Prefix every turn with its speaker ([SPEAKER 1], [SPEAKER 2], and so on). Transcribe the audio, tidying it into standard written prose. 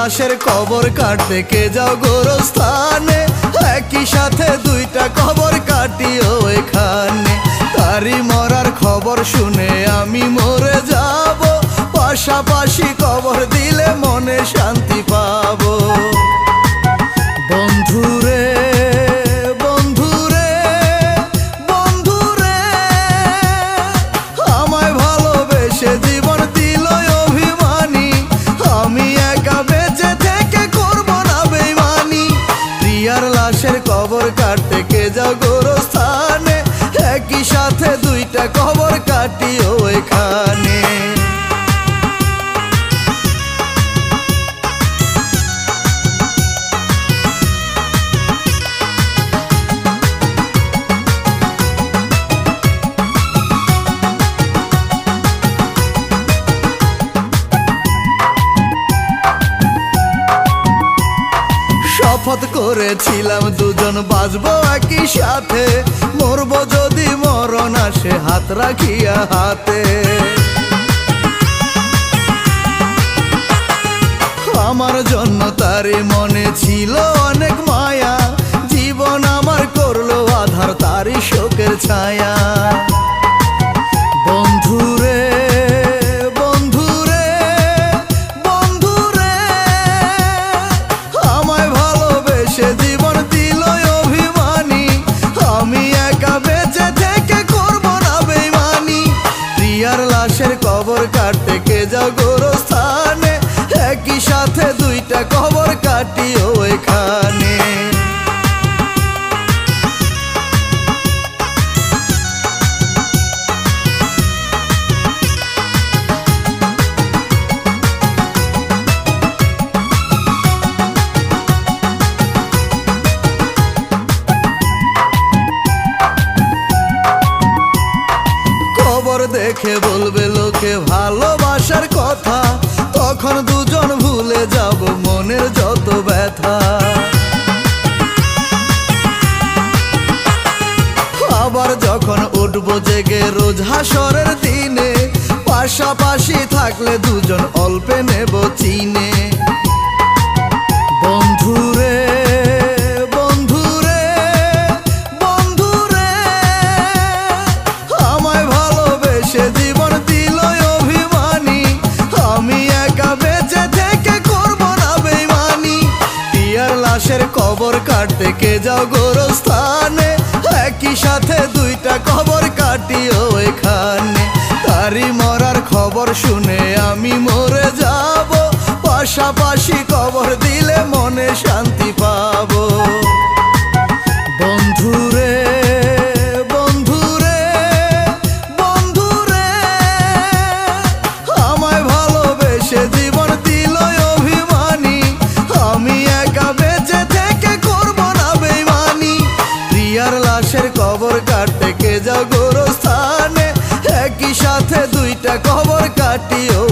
[SPEAKER 1] লাশের কবর কাটতে কে যাও গোরস্থানে, একই সাথে দুইটা কবর কাটিও এখানে। তারই মরার খবর শুনে আমি মরে যাব, পাশাপাশি কবর দিলে মনে শান্তি পাবো। বন্ধুরে বন্ধুরে বন্ধুরে, আমায় ভালোবেসে জীবন দিল অভিমানী, আমি একা বেঁচে থেকে করব না বেইমানি। প্রিয়ার লাশের কবর কাটতে কে যাও গোরস্থানে, একই সাথে দুইটা কবর কাটিও এখানে। শপথ করেছিলাম দুজন বাঁচবো একই সাথে, মরবো যদি মরণ আসে হাত রাখিয়া হাতে। আমার জন্য তারই মনে ছিল অনেক মায়া, জীবন আমার করলো আধার তারই শোকের ছায়া। বন্ধুরে বন্ধুরে বন্ধুরে, আমায় ভালোবেসে জীবন দিল অভিমানী, আমি একা বেঁচে থেকে করব না বেইমানি। প্রিয়ার লাশের কবর কাটতে কে যাও গোরস্থানে, একই সাথে দুইটা কবর কাটিও এখানে। কবর দেখে বলবে লোকে ভালোবাসার কথা, তখন দুজন ভুলে যাব মনের যত ব্যথা। আবার যখন উঠবো জেগে রোজ হাসরের দিনে, পাশাপাশি থাকলে দুজন অল্পে নেব চিনে। বন্ধুরে বন্ধুরে বন্ধুরে, আমায় ভালোবেসে জীবন দিল অভিমানী, আমি একা বেঁচে থেকে করব না বেইমানি। প্রিয়ার লাশের কবর কাটতে কে যাও গোরস্থানে, একই সাথে দুইটা কবর কাটিও এখানে। তারই মরার খবর শুনে আমি মরে যাব, পাশাপাশি কবর দিলে মনে শান্তি পাবো। বন্ধুরে বন্ধুরে বন্ধুরে, আমায় ভালোবেসে জীবন দিল অভিমানী, আমি একা বেঁচে থেকে করব না বেইমানি। প্রিয়ার লাশের কবর কাটতে কে যাও গোরস্থানে, একই সাথে দুইটা কবর কাটিও